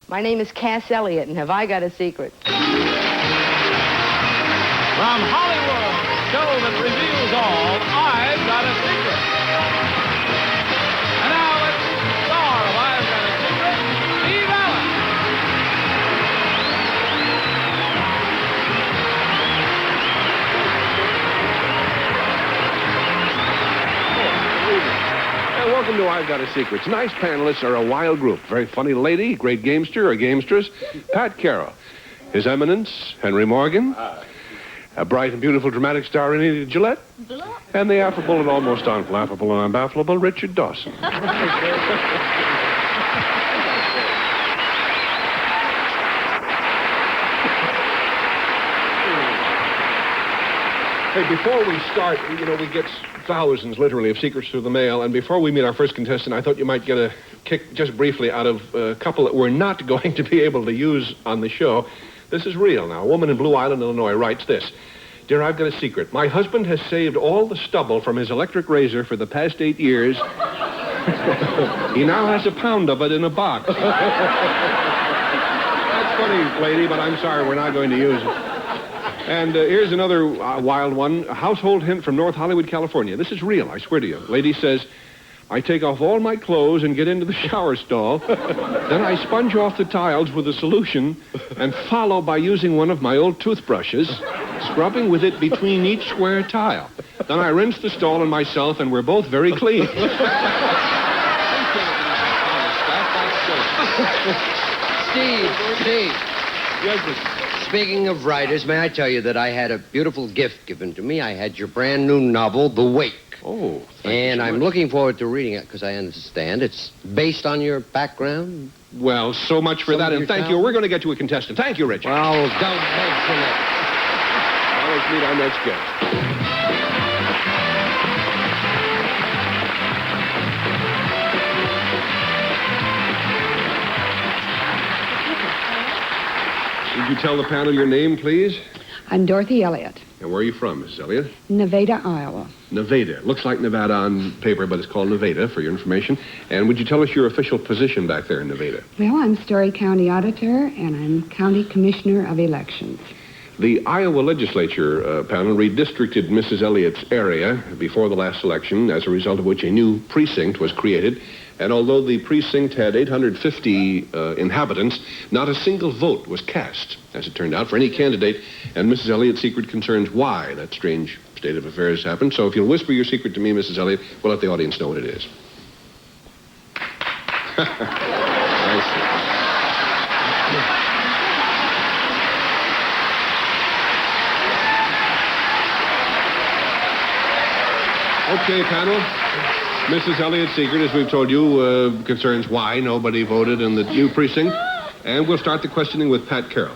My name is Cass Elliot, and have I got a secret? From Hollywood, the show that reveals all, I've Got a Secret. And now let's meet the star of I've Got a Secret, Steve Allen. Welcome to I've Got a Secret. Tonight's panelists are a wild group. Very funny lady, great gamester or gamestress, Pat Carroll. His Eminence, Henry Morgan. A bright and beautiful dramatic star, Anita Gillette. And the affable and almost unflappable and unbaffleable Richard Dawson. Hey, before we start, we get thousands, literally, of secrets through the mail. And before we meet our first contestant, I thought you might get a kick, just briefly, out of a couple that we're not going to be able to use on the show. This is real now. A woman in Blue Island, Illinois, writes this. Dear, I've got a secret. My husband has saved all the stubble from his electric razor for the past 8 years. He now has a pound of it in a box. That's funny, lady, but I'm sorry, we're not going to use it. And here's another wild one. A household hint from North Hollywood, California. This is real, I swear to you. Lady says, I take off all my clothes and get into the shower stall. Then I sponge off the tiles with a solution and follow by using one of my old toothbrushes, scrubbing with it between each square tile. Then I rinse the stall and myself, and we're both very clean. Steve, Yes, mister. speaking of writers, may I tell you that I had a beautiful gift given to me. I had your brand new novel, The Wake. Oh, And I'm looking forward to reading it because I understand it's based on your background. Well, so much for that, and thank you. We're going to get to a contestant. Thank you, Richard. Well, don't mention it. Now let's meet our next guest. Would you tell the panel your name, please? I'm Dorothy Elliot, And where are you from, Mrs. Elliott? Nevada, Iowa. Nevada. Looks like Nevada on paper, but it's called Nevada, for your information. And would you tell us your official position back there in Nevada? Well, I'm Story County Auditor, and I'm County Commissioner of Elections. The Iowa legislature panel redistricted Mrs. Elliott's area before the last election, as a result of which a new precinct was created. And although the precinct had 850 inhabitants, not a single vote was cast, as it turned out, for any candidate. And Mrs. Elliott's secret concerns why that strange state of affairs happened. So if you'll whisper your secret to me, Mrs. Elliott, we'll let the audience know what it is. I see. Okay, panel. Mrs. Elliott's secret, as we've told you, concerns why nobody voted in the new precinct. And we'll start the questioning with Pat Carroll.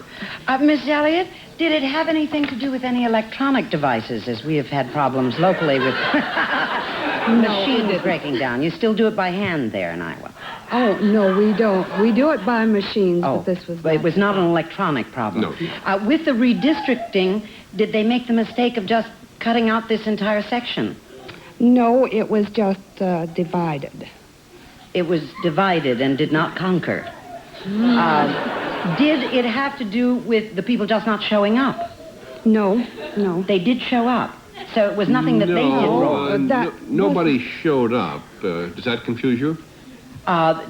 Miss Elliot, did it have anything to do with any electronic devices, as we have had problems locally with machines breaking down? You still do it by hand there in Iowa? Oh, no, we don't. We do it by machines, but this was... But it was not an electronic problem. No. With the redistricting, did they make the mistake of just cutting out this entire section? No, it was just divided. It was divided and did not conquer. Did it have to do with the people just not showing up? No. They did show up. So it was nothing that they did wrong. Nobody showed up. Does that confuse you?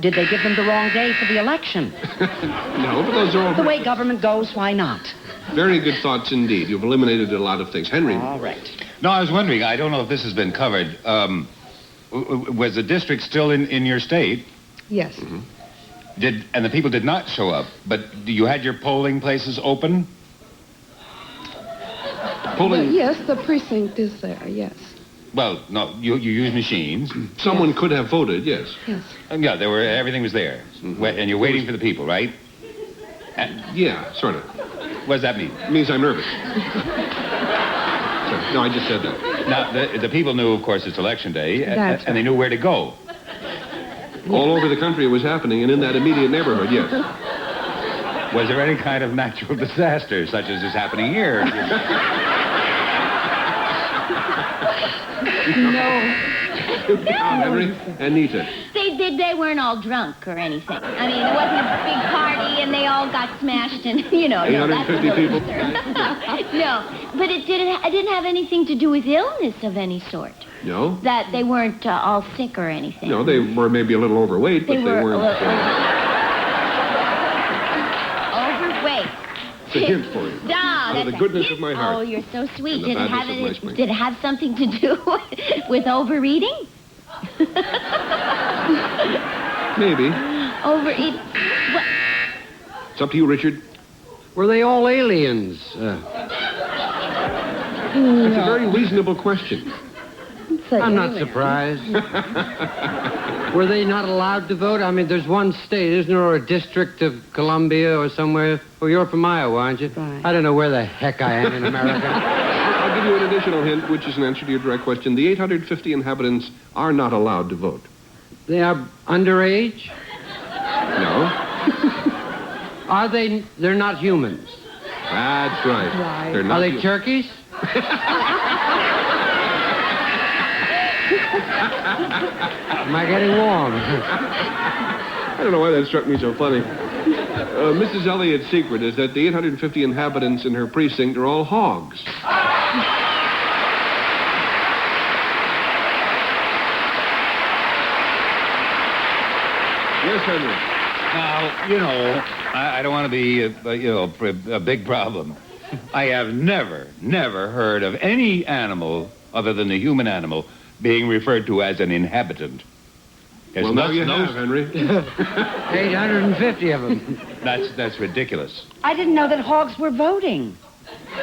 Did they give them the wrong day for the election? No, but those are all The way government goes, why not? very good thoughts indeed. You've eliminated a lot of things. Henry. All right. No, I was wondering, I don't know if this has been covered. Was the district still in your state? Yes. Mm-hmm. And the people did not show up, but you had your polling places open? Polling. Yes, the precinct is there, yes. Well, no, you use machines. Someone could have voted, yes. Yes. Yeah, everything was there. Mm-hmm. And you're waiting for the people, right? Yeah, sort of. What does that mean? It means I'm nervous. No, I just said that. Now, the people knew, of course, it's election day, That's and they knew where to go. All over the country it was happening, and in that immediate neighborhood, yes. Was there any kind of natural disaster, such as is happening here? No. Henry, Anita. They weren't all drunk or anything. I mean, it wasn't a big party all got smashed and, you know. No, that's 850 people? No, but it didn't have anything to do with illness of any sort. No? That they weren't all sick or anything. No, they were maybe a little overweight, but they weren't. Overweight. It's a hint for you. No, Out of the that's goodness of my heart. Oh, you're so sweet. And the badness of my spleen. Did it have something to do with overeating? Maybe. Overeat. What? It's up to you, Richard. Were they all aliens? It's a very reasonable question. I'm not surprised. Were they not allowed to vote? I mean, there's one state, isn't there, or a district of Columbia or somewhere? Well, you're from Iowa, aren't you? Right. I don't know where the heck I am in America. I'll give you an additional hint, which is an answer to your direct question. The 850 inhabitants are not allowed to vote. They are underage? No? Are they? They're not humans. That's right. Right. They're not Are they turkeys? Am I getting warm? I don't know why that struck me so funny. Mrs. Elliot's secret is that the 850 inhabitants in her precinct are all hogs. Yes, Henry. Now, I don't want to be, a big problem. I have never heard of any animal other than the human animal being referred to as an inhabitant. Well, now you have, Henry. 850 of them. That's ridiculous. I didn't know that hogs were voting.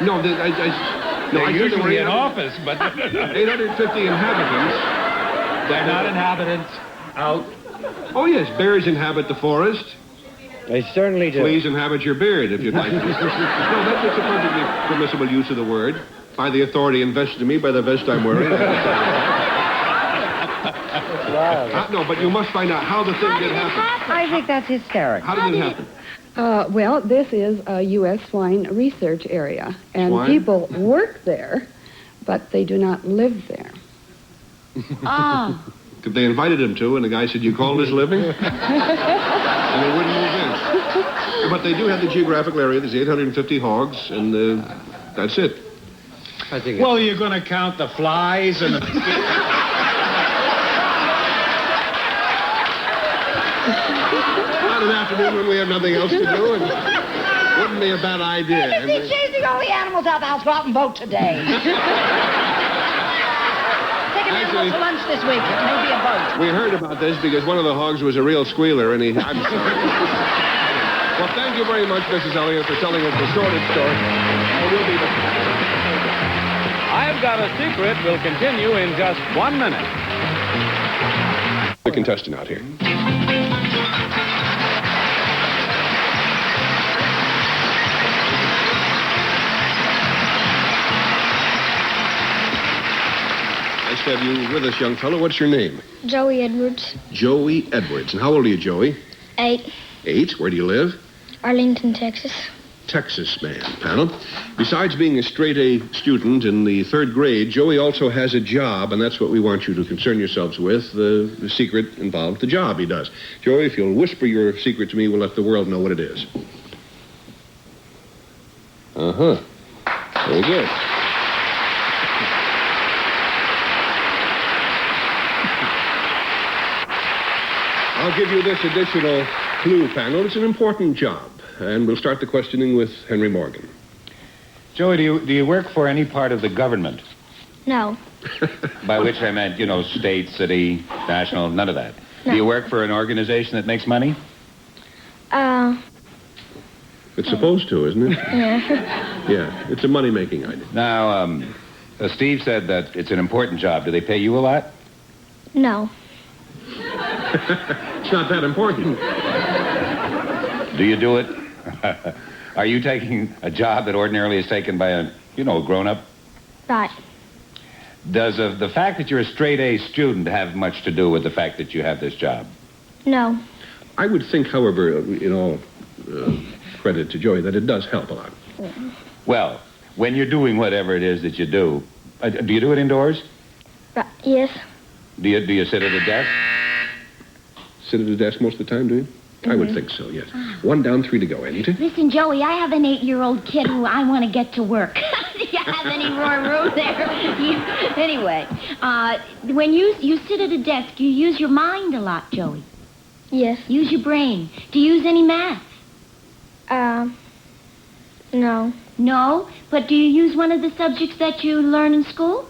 No, They're usually in office, but 850 inhabitants. they're not inhabitants. Out. Oh, yes, bears inhabit the forest. They certainly do. Please inhabit your beard, if you'd like to. No, that's just a perfectly permissible use of the word. By the authority invested in me by the vest I'm wearing. No, but you must find out how the thing did happen. I think that's hysterical. How did it happen? Well, this is a U.S. swine research area, and Swine? people work there, but they do not live there. Ah. They invited him to, and the guy said, "You call this living?" And they wouldn't move in. But they do have the geographical area. There's 850 hogs, and that's it. I think Well, you're going to count the flies and the... On an afternoon when we have nothing else to do, and wouldn't be a bad idea. He's chasing all the animals out the house. Go out and vote today. Take an animal to lunch this week. It may be a vote. We heard about this because one of the hogs was a real squealer, and I'm sorry. Well, thank you very much, Mrs. Elliot, for telling us the sordid story. And we'll be back. I've Got a Secret will continue in just 1 minute. The contestant out here. Nice to have you with us, young fellow. What's your name? Joey Edwards, Joey Edwards. And how old are you, Joey? 8, 8. Where do you live? Arlington, Texas. Texas man, panel. Besides being a straight-A student in the 3rd grade, Joey also has a job, and that's what we want you to concern yourselves with, the secret involved, the job he does. Joey, if you'll whisper your secret to me, we'll let the world know what it is. Uh-huh. Very good. I'll give you this additional clue, panel. It's an important job. And we'll start the questioning with Henry Morgan. Joey, do you work for any part of the government? No. By which I meant, state, city, national, none of that. No. Do you work for an organization that makes money? It's supposed to, isn't it? Yeah. Yeah, it's a money-making item. Now, Steve said that it's an important job. Do they pay you a lot? No. It's not that important. Do you do it? Are you taking a job that ordinarily is taken by a grown-up? Right. Does the fact that you're a straight-A student have much to do with the fact that you have this job? No. I would think, however, in all credit to Joey, that it does help a lot. Well, when you're doing whatever it is that you do you do it indoors? Right. Yes. Do you sit at a desk? Sit at a desk most of the time, do you? I would think so, yes. 1 down, 3 to go, Anita. Listen, Joey, I have an 8-year-old kid who I want to get to work. Do you have any more room there? Anyway, when you sit at a desk, you use your mind a lot, Joey. Yes. Use your brain. Do you use any math? No. No? But do you use one of the subjects that you learn in school?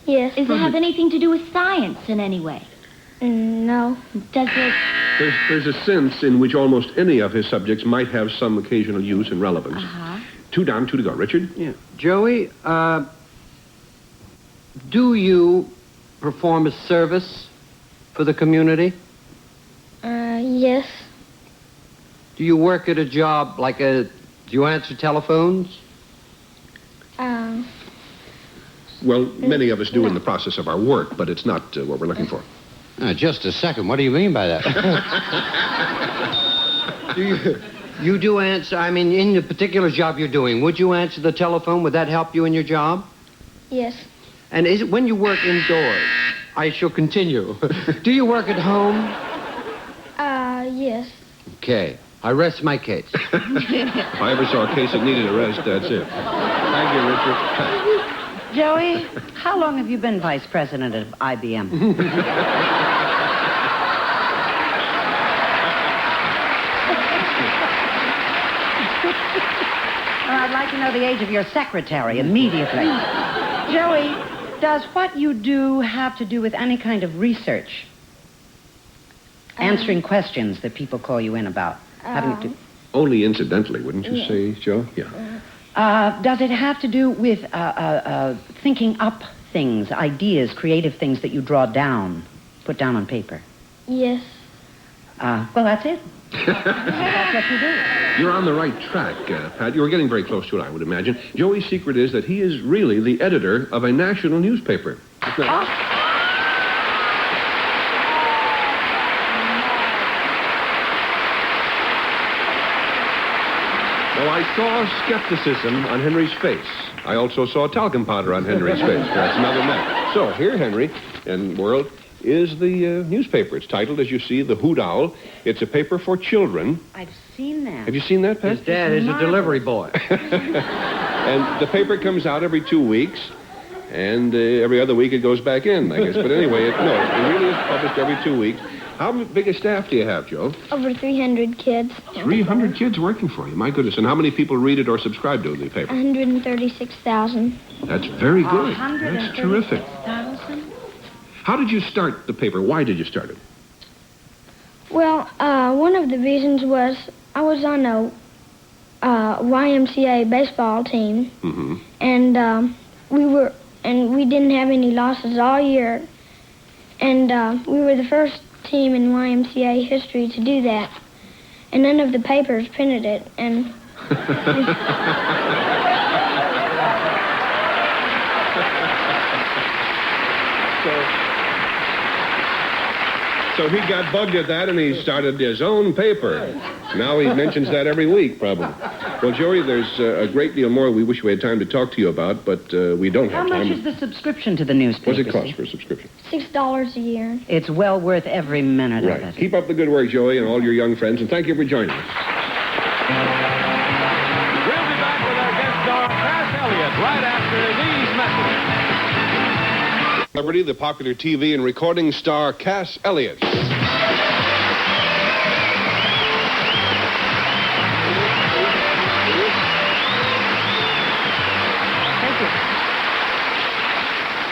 Yes. Does it have anything to do with science in any way? No. Does it... There's a sense in which almost any of his subjects might have some occasional use and relevance. 2 down, 2 to go. Richard? Yeah. Joey, do you perform a service for the community? Yes. Do you work at a job do you answer telephones? Well, many of us do in the process of our work, but it's not what we're looking for. Just a second. What do you mean by that? You do answer, in the particular job you're doing, would you answer the telephone? Would that help you in your job? Yes. And is it when you work indoors? I shall continue. Do you work at home? Yes. Okay. I rest my case. If I ever saw a case that needed a rest, that's it. Thank you, Richard. Joey, how long have you been vice president of IBM? Well, I'd like to know the age of your secretary immediately. Joey, does what you do have to do with any kind of research? Answering questions that people call you in about. Having to... Only incidentally, wouldn't you say, Joe? Yeah. Does it have to do with thinking up things, ideas, creative things that you draw down, put down on paper? Yes. Well, that's it. That's what you do. You're on the right track, Pat. You were getting very close to it, I would imagine. Joey's secret is that he is really the editor of a national newspaper. Isn't that... Well, I saw skepticism on Henry's face. I also saw talcum powder on Henry's face. That's another matter. So, here, Henry, and world, is the newspaper. It's titled, as you see, The Hoot Owl. It's a paper for children. I've seen that. Have you seen that, Pat? His dad is a delivery boy. And the paper comes out every 2 weeks, and every other week it goes back in, I guess. But anyway, it really is published every 2 weeks. How big a staff do you have, Joe? Over 300 kids. 300 kids working for you. My goodness. And how many people read it or subscribe to the paper? 136,000. That's very good. That's terrific. 136,000? How did you start the paper? Why did you start it? Well, one of the reasons was I was on a YMCA baseball team, and we didn't have any losses all year, and we were the first team in YMCA history to do that, and none of the papers printed it, and So he got bugged at that, and he started his own paper. Now he mentions that every week, probably. Well, Joey, there's a great deal more we wish we had time to talk to you about, but we don't have time. How much is the subscription to the newspaper? What's it cost for a subscription? $6 a year. It's well worth every minute of Right. it. Keep up the good work, Joey, and all your young friends, and thank you for joining us. We'll be back with our guest star, Cass Elliot, right after these messages. Celebrity, the popular TV and recording star Cass Elliot.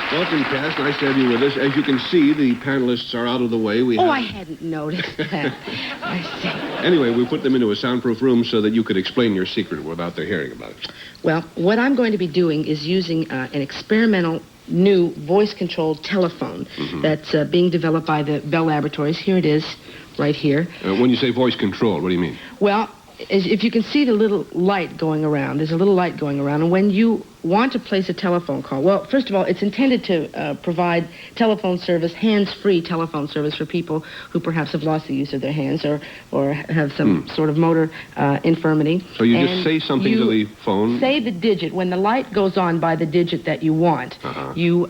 Welcome, Cass. Nice to have you with us. As you can see, the panelists are out of the way. I hadn't noticed that. I see. Anyway, we put them into a soundproof room so that you could explain your secret without their hearing about it. Well, what I'm going to be doing is using an experimental new voice-controlled telephone that's being developed by the Bell Laboratories. Here it is, right here. When you say voice control, what do you mean? Well, if you can see the little light going around, there's a little light going around, and when you want to place a telephone call, well, first of all, it's intended to provide telephone service, hands-free telephone service for people who perhaps have lost the use of their hands or have some sort of motor infirmity. So you just say something to the phone? Say the digit. When the light goes on by the digit that you want, you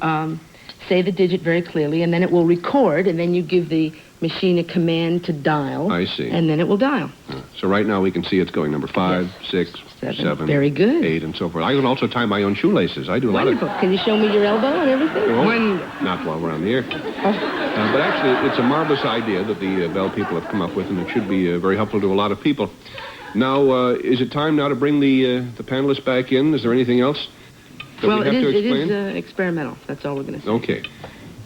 say the digit very clearly, and then it will record, and then you give the machine a command to dial. I see. And then it will dial. So right now we can see it's going number 5, 6, 7, Very good. 8, and so forth. I can also tie my own shoelaces. I do a Wonderful. Can you show me your elbow and everything? Not while we're on the air. But actually, it's a marvelous idea that the Bell people have come up with, and it should be very helpful to a lot of people. Now, is it time now to bring the panelists back in? Is there anything else that we have to explain? It is experimental. That's all we're going to say. Okay.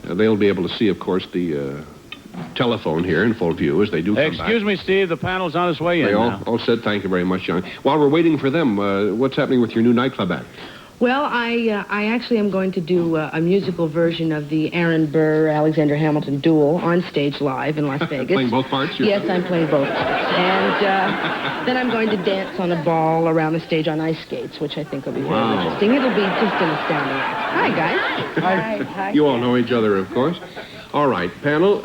They'll be able to see, of course, the telephone here in full view as they do come back. Excuse me, Steve. The panel's on its way in now. All said. Thank you very much, John. While we're waiting for them, what's happening with your new nightclub act? Well, I actually am going to do a musical version of the Aaron Burr, Alexander Hamilton duel on stage live in Las Vegas. Playing both parts? Yes, I'm playing both parts. And then I'm going to dance on a ball around the stage on ice skates, which I think will be very interesting. It'll be just an astounding act. Hi, guys. Hi. You all know each other, of course. All right, panel.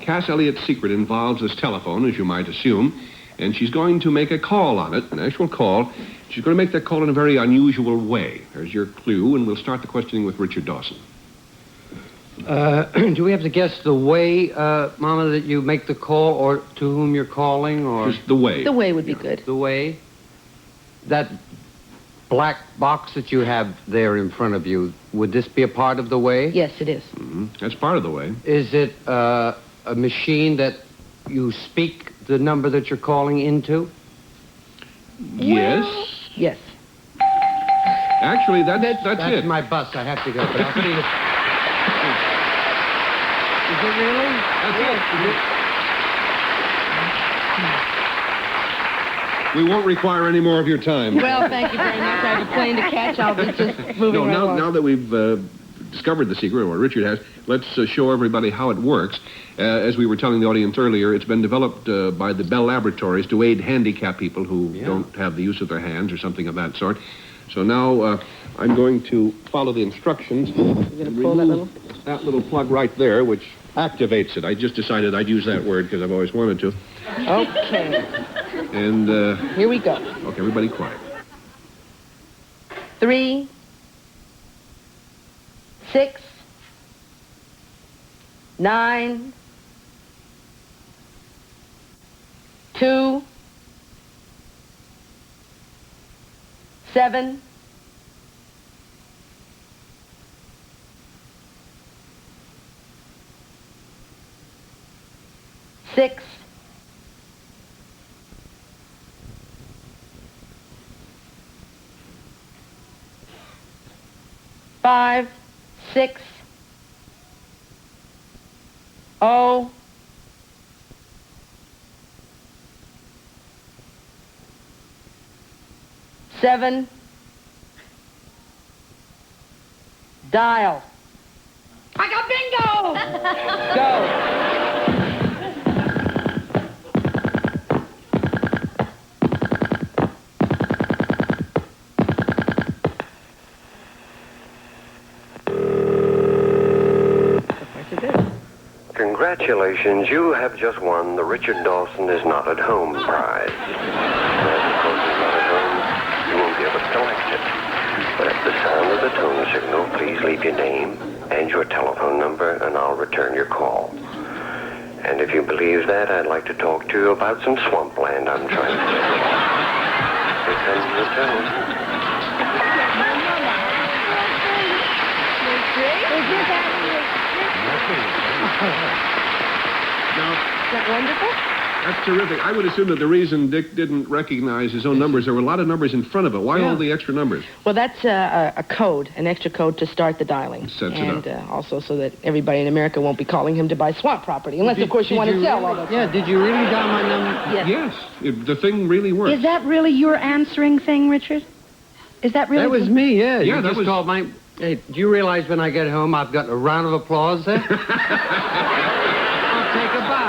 Cass Elliott's secret involves this telephone, as you might assume, and she's going to make a call on it, an actual call. She's going to make that call in a very unusual way. There's your clue, and we'll start the questioning with Richard Dawson. Do we have to guess the way, Mama, that you make the call, or to whom you're calling, or... Just the way. The way would be good. The way? That black box that you have there in front of you, would this be a part of the way? Yes, it is. Mm-hmm. That's part of the way. Is it a machine that you speak the number that you're calling into? Yes. Yes. Actually, that's it. That's my bus. I have to go. But I'll see you. Is it really? That's it. We won't require any more of your time. Well, thank you very much. I have a plane to catch. I'll be just moving right along. Now that we've discovered the secret, or Richard has, let's show everybody how it works. As we were telling the audience earlier, it's been developed by the Bell Laboratories to aid handicapped people who don't have the use of their hands or something of that sort. So now I'm going to follow the instructions. You're going to pull that little plug right there, which activates it. I just decided I'd use that word because I've always wanted to. Okay. And here we go. Okay, everybody quiet. 3, 6, 9, 2, 7, 6, 5, 6, 0, 7, dial. I got bingo! Go. Congratulations, you have just won the Richard Dawson is Not at Home prize. As because he's not at home, you won't be able to collect it. But at the sound of the tone signal, please leave your name and your telephone number, and I'll return your call. And if you believe that, I'd like to talk to you about some swampland I'm trying to sell. Here comes the tone. Now, is that wonderful? That's terrific. I would assume that the reason Dick didn't recognize his own numbers, there were a lot of numbers in front of it. Why all the extra numbers? Well, that's a code, an extra code to start the dialing. Sets it up. Also so that everybody in America won't be calling him to buy swamp property, unless, of course, you want to sell all that. Yeah, did you really dial my number? Yes. The thing really works. Is that really your answering thing, Richard? Is that really... That was me, yeah. Yeah, you that just was... called my... Hey, do you realize when I get home I've got a round of applause there? I'll take a bow.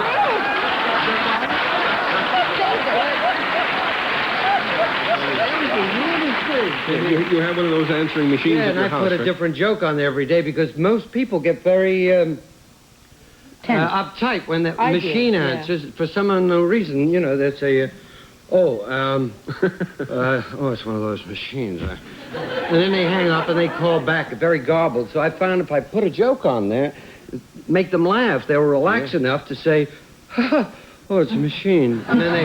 You have one of those answering machines at your and I house, put a right? different joke on there every day because most people get very uptight when the machine answers. For some unknown reason, you know, they say, it's one of those machines. And then they hang up and they call back very garbled. So I found if I put a joke on there, make them laugh. They were relaxed enough to say, oh, it's a machine. And then they...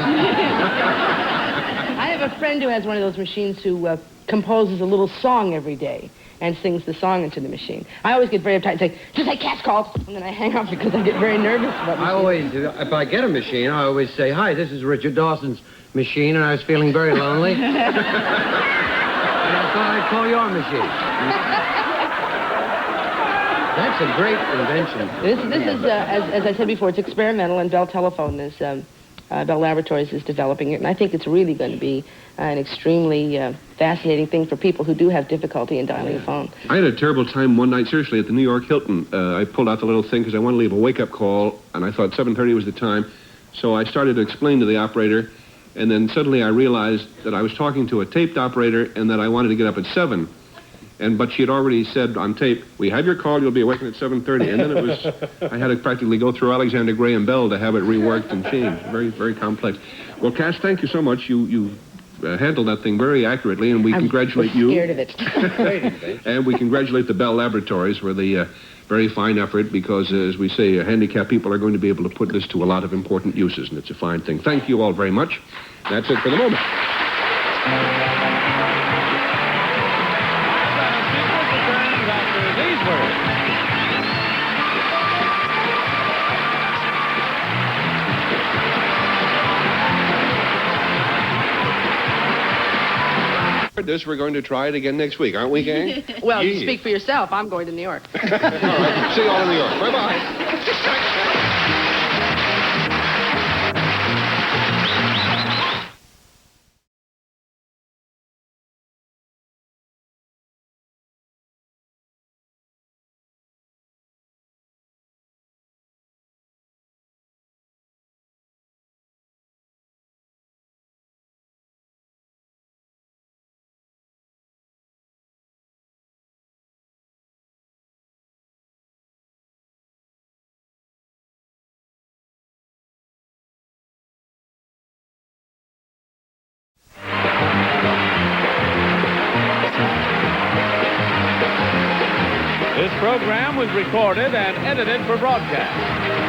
I have a friend who has one of those machines who composes a little song every day and sings the song into the machine. I always get very uptight and say, just say Cat's Call, and then I hang up because I get very nervous about machines. I always, if I get a machine, I always say, hi, this is Richard Dawson's machine, and I was feeling very lonely. And I thought I'd call your machine. That's a great invention. This is, as I said before, it's experimental, and Bell Telephone is, Bell Laboratories is developing it, and I think it's really going to be an extremely fascinating thing for people who do have difficulty in dialing a phone. I had a terrible time one night, seriously, at the New York Hilton. I pulled out the little thing because I wanted to leave a wake-up call, and I thought 7:30 was the time. So I started to explain to the operator, and then suddenly I realized that I was talking to a taped operator and that I wanted to get up at 7. But she had already said on tape, we have your call, you'll be awakened at 7:30. And then it was, I had to practically go through Alexander Graham Bell to have it reworked and changed. Very, very complex. Well, Cass, thank you so much. You handled that thing very accurately, and we congratulate you. I'm scared of it. And we congratulate the Bell Laboratories for the very fine effort, because, as we say, handicapped people are going to be able to put this to a lot of important uses, and it's a fine thing. Thank you all very much. That's it for the moment. This, we're going to try it again next week, aren't we, gang? Well, you speak for yourself. I'm going to New York. All right. See you all in New York. Bye-bye. This program was recorded and edited for broadcast.